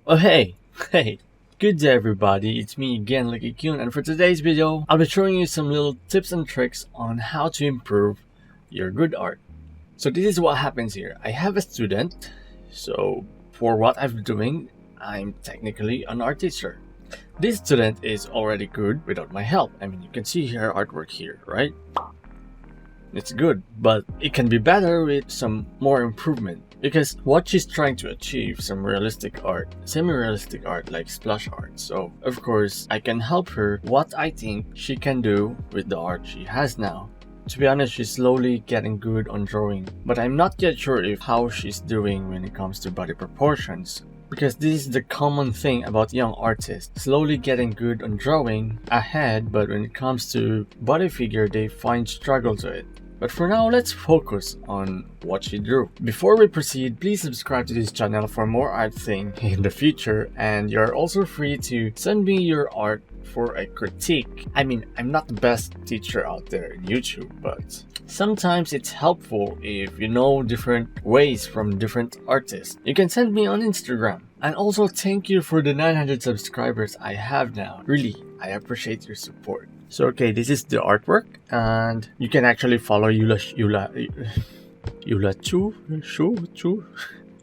Oh hey, hey, good day everybody, it's me again Lucky-kyun, and for today's video, I'll be showing you some little tips and tricks on how to improve your good art. So this is what happens here. I have a student, so for what I'm doing, I'm technically an art teacher. This student is already good without my help. I mean, you can see her artwork here, right? It's good, but it can be better with some more improvement. Because what she's trying to achieve, some realistic art, semi-realistic art like splash art. So of course I can help her what I think she can do with the art she has now. To be honest, she's slowly getting good on drawing, but I'm not yet sure if how she's doing when it comes to body proportions. Because this is the common thing about young artists, slowly getting good on drawing ahead, but when it comes to body figure they find struggle to it. But for now, let's focus on what she drew. Before we proceed, please subscribe to this channel for more art thing in the future, and you're also free to send me your art for a critique. I mean, I'm not the best teacher out there in YouTube, but sometimes it's helpful if you know different ways from different artists. You can send me on Instagram. And also thank you for the 900 subscribers I have now. Really, I appreciate your support. So okay, this is the artwork, and you can actually follow Yula Chu.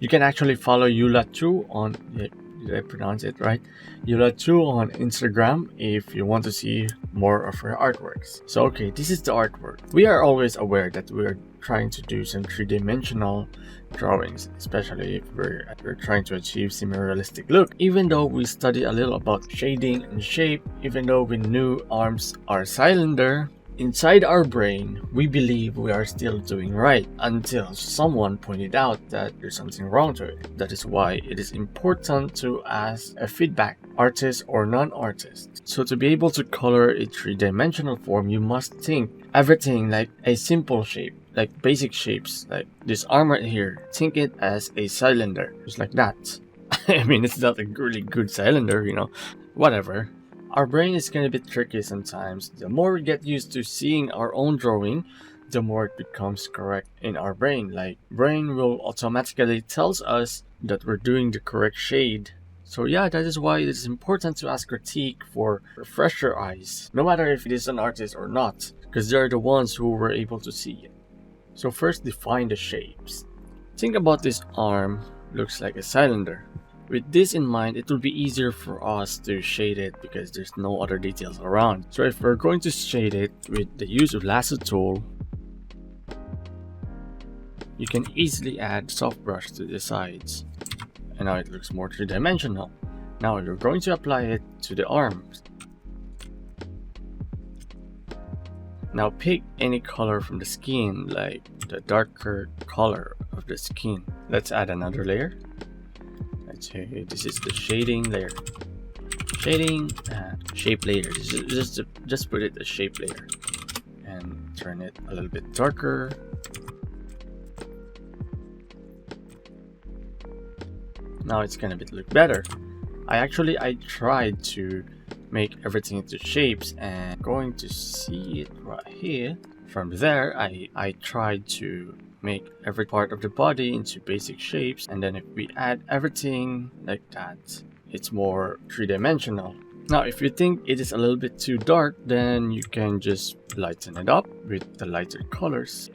You can actually follow Yula Chu on, did I pronounce it right? Yula Chu on Instagram if you want to see more of her artworks. So okay, this is the artwork. We are always aware that we're trying to do some three-dimensional drawings, especially if we're trying to achieve semi-realistic look. Even though we study a little about shading and shape, even though we knew arms are cylinder, inside our brain we believe we are still doing right until someone pointed out that there's something wrong to it. That is why it is important to ask a feedback, artist or non-artist. So to be able to color a three-dimensional form, you must think everything like a simple shape, like basic shapes, like this arm right here. Think it as a cylinder, just like that. I mean, it's not a really good cylinder, you know, whatever. Our brain is kind of a bit tricky sometimes. The more we get used to seeing our own drawing, the more it becomes correct in our brain. Like, brain will automatically tells us that we're doing the correct shade. So yeah, that is why it is important to ask critique for fresher eyes, no matter if it is an artist or not, because they're the ones who were able to see it. So first, define the shapes. Think about this arm, looks like a cylinder. With this in mind, it will be easier for us to shade it because there's no other details around. So if we're going to shade it with the use of lasso tool, you can easily add soft brush to the sides. And now it looks more three-dimensional. Now you're going to apply it to the arms. Now pick any color from the skin, like the darker color of the skin. Let's add another layer. Let's say this is the shading layer. Shading and shape layer. Just put it as shape layer. And turn it a little bit darker. Now it's gonna look better. I tried to make everything into shapes, and going to see it right here. From there, I tried to make every part of the body into basic shapes, and then if we add everything like that, it's more three-dimensional. Now if you think it is a little bit too dark, then you can just lighten it up with the lighter colors.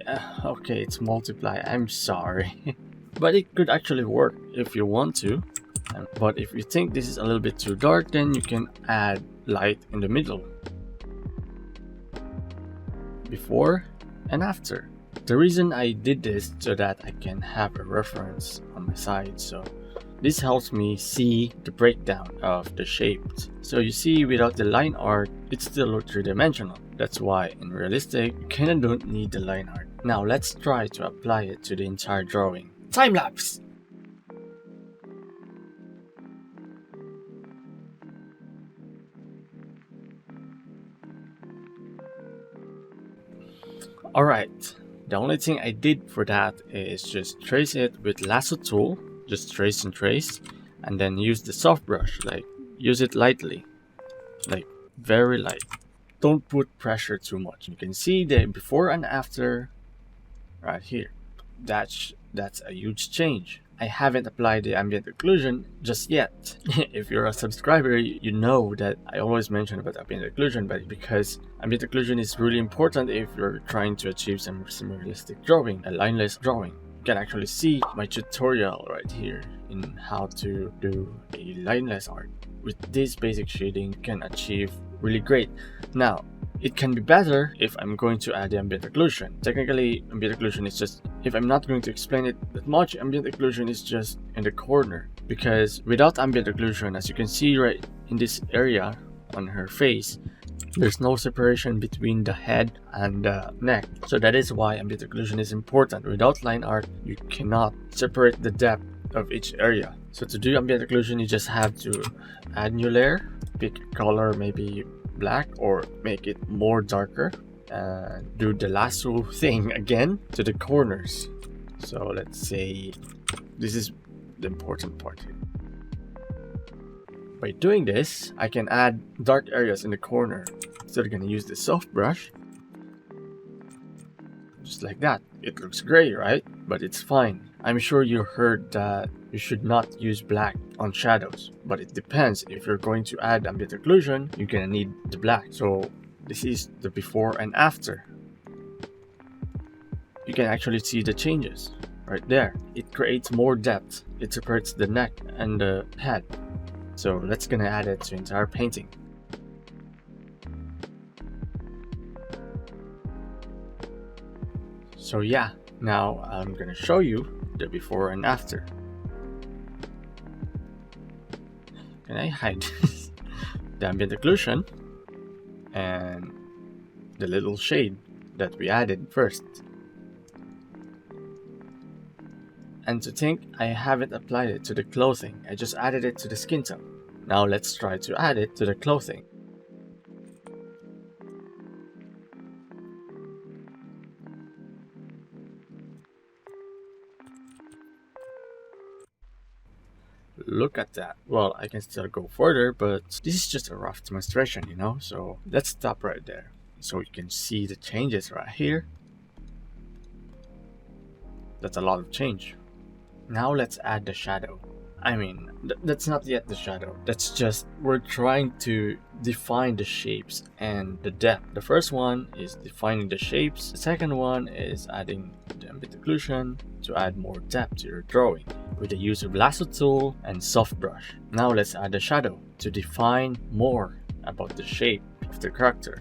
Okay, it's multiply, I'm sorry. But it could actually work if you want to. But if you think this is a little bit too dark, then you can add light in the middle. Before and after. The reason I did this so that I can have a reference on my side. So this helps me see the breakdown of the shapes. So you see, without the line art, it still looks three-dimensional. That's why in realistic, you kinda don't need the line art. Now let's try to apply it to the entire drawing. Time lapse! Alright, the only thing I did for that is just trace it with lasso tool, just trace and trace, and then use the soft brush, like use it lightly, like very light. Don't put pressure too much. You can see the before and after right here. That's a huge change. I haven't applied the ambient occlusion just yet. If you're a subscriber, you know that I always mention about ambient occlusion, but because ambient occlusion is really important if you're trying to achieve some realistic drawing, a lineless drawing. You can actually see my tutorial right here in how to do a lineless art. With this basic shading, you can achieve really great. Now, it can be better if I'm going to add the ambient occlusion. Technically, ambient occlusion is just, if I'm not going to explain it that much, ambient occlusion is just in the corner. Because without ambient occlusion, as you can see right in this area on her face, there's no separation between the head and the neck. So that is why ambient occlusion is important. Without line art, you cannot separate the depth of each area. So to do ambient occlusion, you just have to add new layer, pick a color, maybe black, or make it more darker, and do the lasso thing again to the corners. So let's say this is the important part here. By doing this, I can add dark areas in the corner. So I'm gonna use the soft brush, just like that. It looks gray, right? But it's fine. I'm sure you heard that you should not use black on shadows, but it depends. If you're going to add ambient occlusion, you're gonna need the black. So this is the before and after. You can actually see the changes right there. It creates more depth. It separates the neck and the head. So let's gonna add it to entire painting. So yeah, now I'm gonna show you the before and after. Can I hide the ambient occlusion and the little shade that we added first? And to think, I haven't applied it to the clothing. I just added it to the skin tone. Now let's try to add it to the clothing. Look at that. Well, I can still go further, but this is just a rough demonstration, you know? So let's stop right there. So you can see the changes right here. That's a lot of change. Now let's add the shadow. I mean, that's not yet the shadow. That's just, we're trying to define the shapes and the depth. The first one is defining the shapes. The second one is adding the ambient occlusion to add more depth to your drawing with the use of lasso tool and soft brush. Now let's add the shadow to define more about the shape of the character.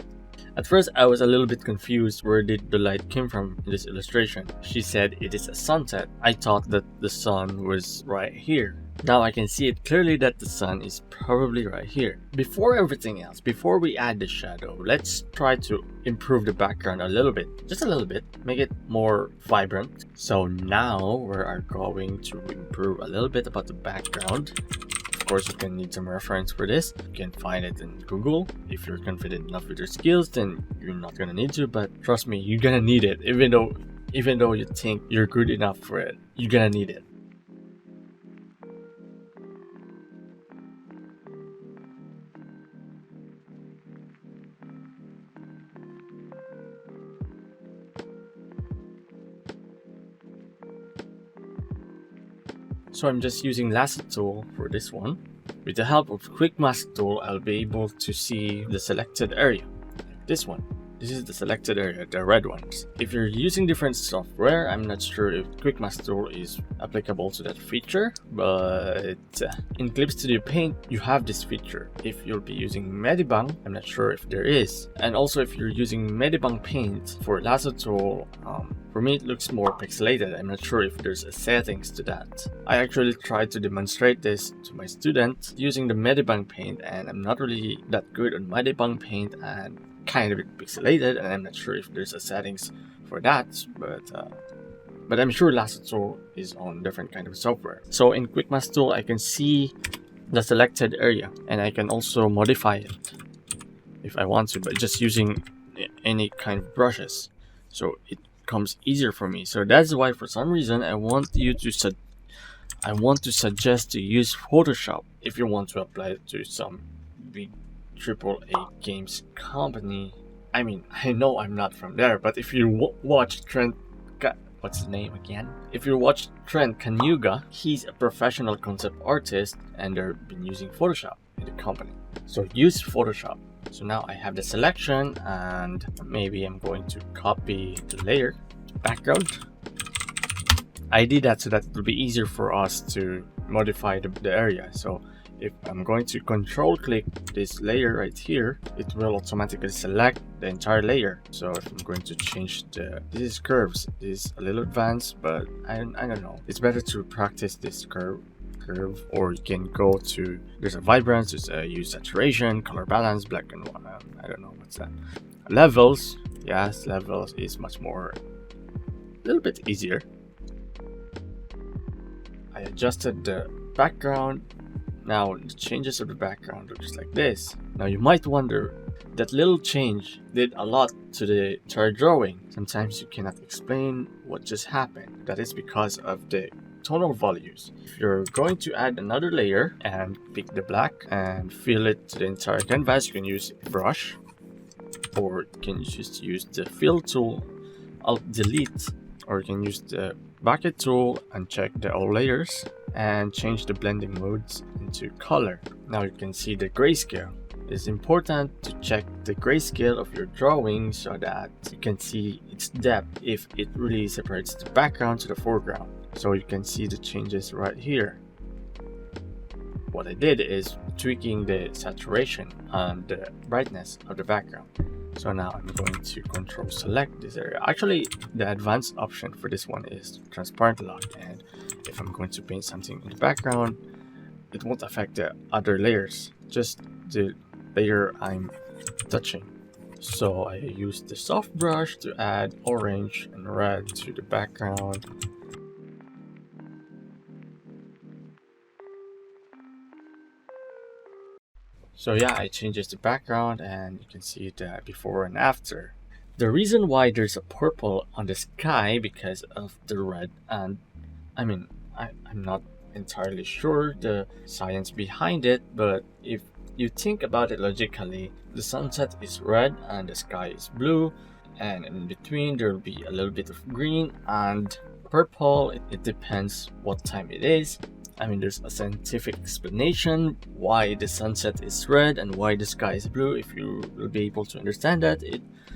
At first, I was a little bit confused where did the light came from in this illustration. She said it is a sunset. I thought that the sun was right here. Now I can see it clearly that the sun is probably right here. Before everything else, before we add the shadow, let's try to improve the background a little bit. Just a little bit. Make it more vibrant. So now we are going to improve a little bit about the background. Of course, you can need some reference for this. You can find it in Google. If you're confident enough with your skills, then you're not gonna need to, but trust me, you're gonna need it. Even though you think you're good enough for it, you're gonna need it. So I'm just using lasso tool for this one. With the help of quick mask tool, I'll be able to see the selected area. Like this one. This is the selected area, the red ones. If you're using different software, I'm not sure if quick mask tool is applicable to that feature, but in Clip Studio Paint, you have this feature. If you'll be using Medibang, I'm not sure if there is. And also if you're using Medibang Paint for lasso tool, for me it looks more pixelated. I'm not sure if there's a settings to that. I actually tried to demonstrate this to my student using the Medibang Paint, and I'm not really that good on Medibang Paint and kind of pixelated, and I'm not sure if there's a settings for that, but I'm sure lasso tool is on different kind of software. So in quick mask tool, I can see the selected area, and I can also modify it if I want to, but just using any kind of brushes, so it comes easier for me. So that's why for some reason I want to suggest to use Photoshop if you want to apply it to some big AAA games company. I mean, I know I'm not from there, but if you watch what's the name again? If you watch Trent Kanyuga, he's a professional concept artist and they've been using Photoshop in the company. So use Photoshop. So now I have the selection and maybe I'm going to copy the layer, background. I did that so that it will be easier for us to modify the area. So if I'm going to control click this layer right here, it will automatically select the entire layer. So if I'm going to change this is curves, this is a little advanced, but I don't know. It's better to practice this curve, or you can go to, there's a vibrance, there's a use saturation, color balance, black and white, I don't know what's that. Levels, yes, levels is much more, a little bit easier. I adjusted the background. Now the changes of the background look just like this. Now you might wonder, that little change did a lot to the entire drawing. Sometimes you cannot explain what just happened. That is because of the tonal values. If you're going to add another layer and pick the black and fill it to the entire canvas, you can use a brush, or you can just use the fill tool, alt delete, or you can use the bucket tool and check the all layers and change the blending modes into color. Now you can see the grayscale. It's important to check the grayscale of your drawing so that you can see its depth, if it really separates the background to the foreground. So you can see the changes right here. What I did is tweaking the saturation and the brightness of the background. So now I'm going to control select this area. Actually, the advanced option for this one is transparent lock, and if I'm going to paint something in the background, it won't affect the other layers, just the layer I'm touching. So I use the soft brush to add orange and red to the background. So yeah, I changes the background and you can see the before and after. The reason why there's a purple on the sky because of the red, and I'm not entirely sure the science behind it, but if you think about it logically, the sunset is red and the sky is blue, and in between there will be a little bit of green and purple. It depends what time it is. There's a scientific explanation why the sunset is red and why the sky is blue. If you will be able to understand that,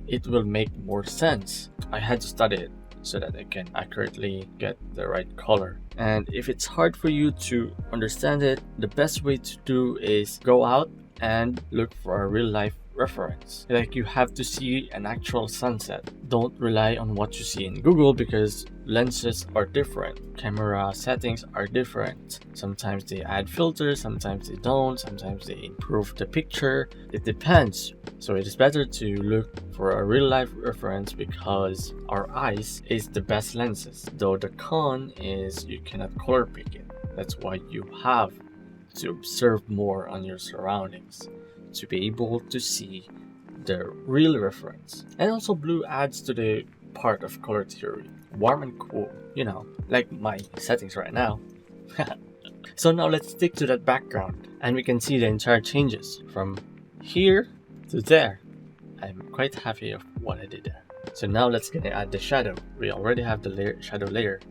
it will make more sense. I had to study it so that I can accurately get the right color. And if it's hard for you to understand it, the best way to do is go out and look for a real life reference. Like, you have to see an actual sunset. Don't rely on what you see in Google, because lenses are different, camera settings are different. Sometimes they add filters, sometimes they don't, sometimes they improve the picture. It depends. So it is better to look for a real life reference, because our eyes is the best lenses, though the con is you cannot color pick it. That's why you have to observe more on your surroundings to be able to see the real reference. And also, blue adds to the part of color theory. Warm and cool, like my settings right now. So now let's stick to that background and we can see the entire changes from here to there. I'm quite happy of what I did there. So now let's gonna add the shadow. We already have the shadow layer,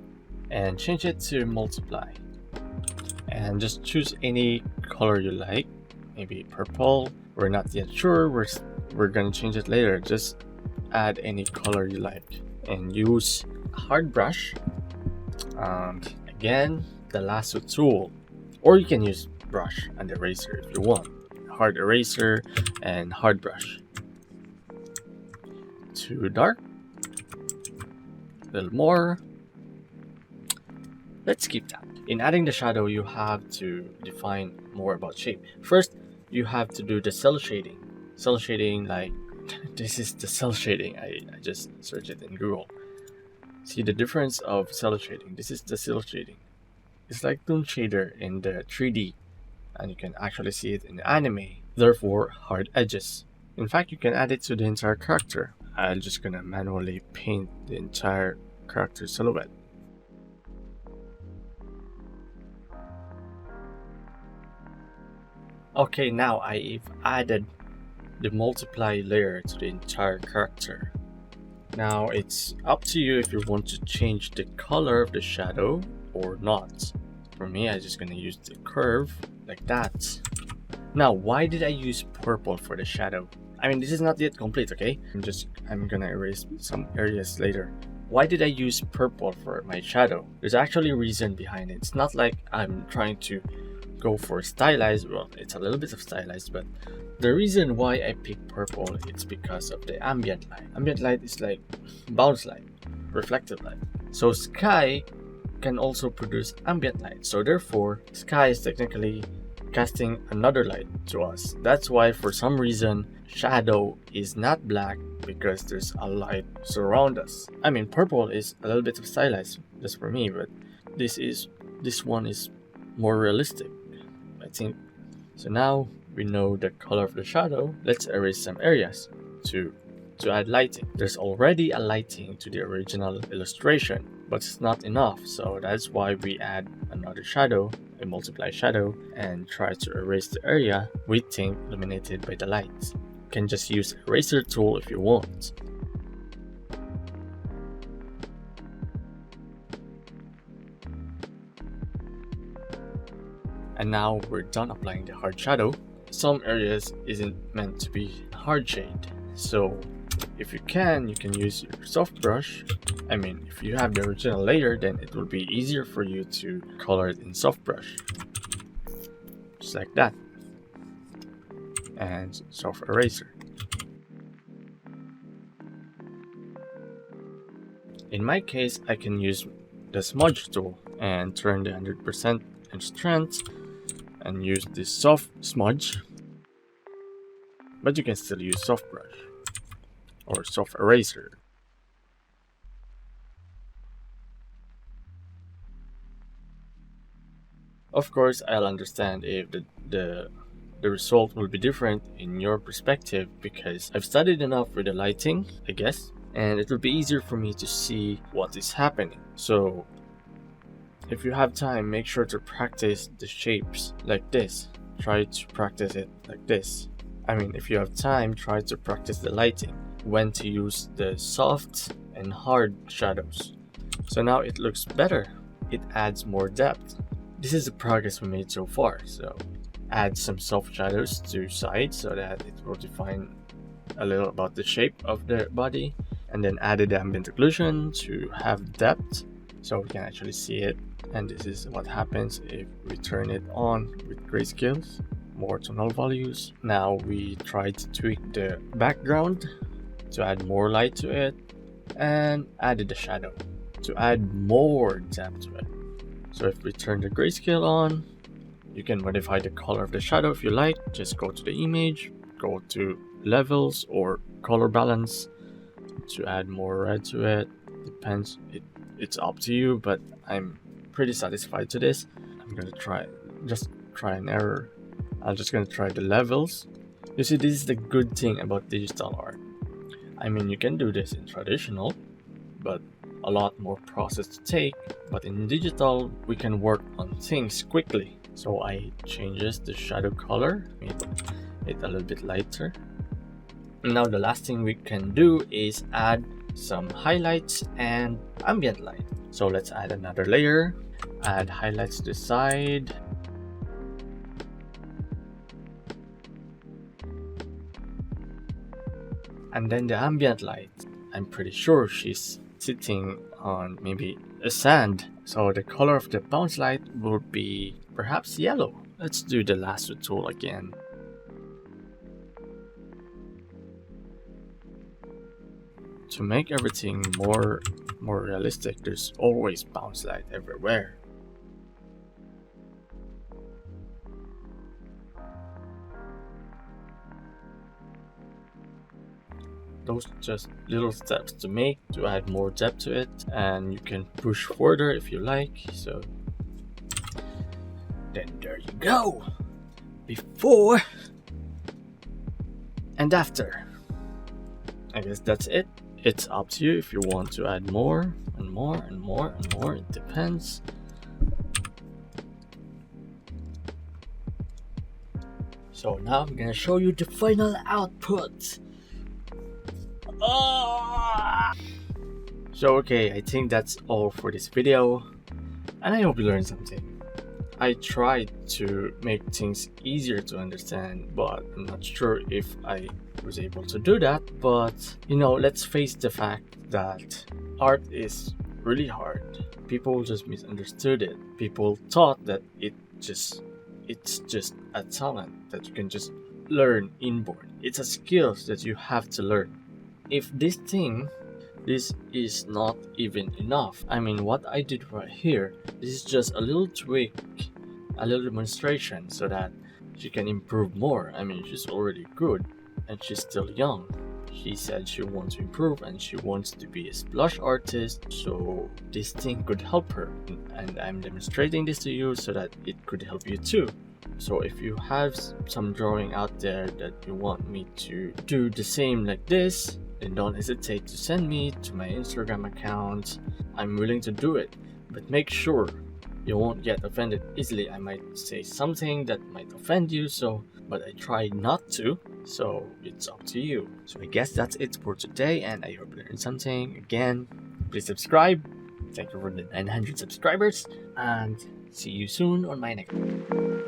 and change it to multiply. And just choose any color you like, maybe purple. We're not yet sure, we're gonna change it later. Just add any color you like and use a hard brush, and again the lasso tool, or you can use brush and eraser if you want. Hard eraser and hard brush. Too dark, a little more. Let's keep that. In adding the shadow, you have to define more about shape. First, you have to do the cell shading. Cell shading, like this is the cell shading. I just searched it in Google. See the difference of cell shading. This is the cell shading. It's like Toon Shader in the 3D, and you can actually see it in the anime. Therefore, hard edges. In fact, you can add it to the entire character. I'm just gonna manually paint the entire character silhouette. Okay, now I've added the multiply layer to the entire character. Now it's up to you if you want to change the color of the shadow or not. For me, I'm just gonna use the curve like that. Now, why did I use purple for the shadow? I mean, this is not yet complete, okay? I'm gonna erase some areas later. Why did I use purple for my shadow? There's actually a reason behind it. It's not like I'm trying to go for stylized. Well, it's a little bit of stylized, but the reason why I picked purple, it's because of the ambient light. Ambient light is like bounce light, reflective light. So sky can also produce ambient light. So therefore, sky is technically casting another light to us. That's why for some reason shadow is not black, because there's a light surround us. I mean, purple is a little bit of stylized just for me, but this one is more realistic, I think. So now we know the color of the shadow. Let's erase some areas to add lighting. There's already a lighting to the original illustration, but it's not enough, so that's why we add another shadow, a multiply shadow, and try to erase the area we think illuminated by the light. You can just use eraser tool if you want. And now we're done applying the hard shadow. Some areas isn't meant to be hard shade, so if you can use your soft brush. I mean, if you have the original layer, then it will be easier for you to color it in soft brush. Just like that. And soft eraser. In my case, I can use the smudge tool and turn the 100% in strength and use this soft smudge. But you can still use soft brush or soft eraser. Of course, I'll understand if the result will be different in your perspective, because I've studied enough with the lighting, I guess, and it will be easier for me to see what is happening. So if you have time, make sure to practice the shapes like this. Try to practice it like this. I mean, if you have time, try to practice the lighting, when to use the soft and hard shadows. So now it looks better. It adds more depth. This is the progress we made so far. So add some soft shadows to sides so that it will define a little about the shape of the body, and then added ambient occlusion to have depth so we can actually see it. And this is what happens if we turn it on with grayscales, more tonal values. Now we try to tweak the background to add more light to it, and added the shadow to add more depth to it. So if we turn the grayscale on, you can modify the color of the shadow if you like. Just go to the image, go to levels or color balance to add more red to it. Depends, it's up to you, but I'm pretty satisfied to this. I'm gonna try an error. I'm just gonna try the levels. You see, this is the good thing about digital art. I mean, you can do this in traditional, but a lot more process to take. But in digital, we can work on things quickly. So I changes the shadow color, made it a little bit lighter. Now the last thing we can do is add some highlights and ambient light. So let's add another layer, add highlights to the side. And then the ambient light, I'm pretty sure she's sitting on maybe a sand. So the color of the bounce light will be perhaps yellow. Let's do the lasso tool again. To make everything more realistic, there's always bounce light everywhere. Those just little steps to make to add more depth to it, and you can push further if you like. So then there you go, before and after. I guess that's it. It's up to you if you want to add more and more and more and more. It depends. So now I'm gonna show you the final output. Oh! So okay, I think that's all for this video, and I hope you learned something. I tried to make things easier to understand, but I'm not sure if I was able to do that. But you know, let's face the fact that art is really hard. People just misunderstood it. People thought that it's just a talent that you can just learn inborn. It's a skill that you have to learn. If this is not even enough. I mean, what I did right here, this is just a little tweak, a little demonstration so that she can improve more. I mean, she's already good and she's still young. She said she wants to improve and she wants to be a splash artist, so this thing could help her, and I'm demonstrating this to you so that it could help you too. So if you have some drawing out there that you want me to do the same like this, then don't hesitate to send me to my Instagram account. I'm willing to do it, but make sure you won't get offended easily. I might say something that might offend you, but I try not to, so it's up to you. So I guess that's it for today, and I hope you learned something. Again, please subscribe. Thank you for the 900 subscribers, and see you soon on my next video.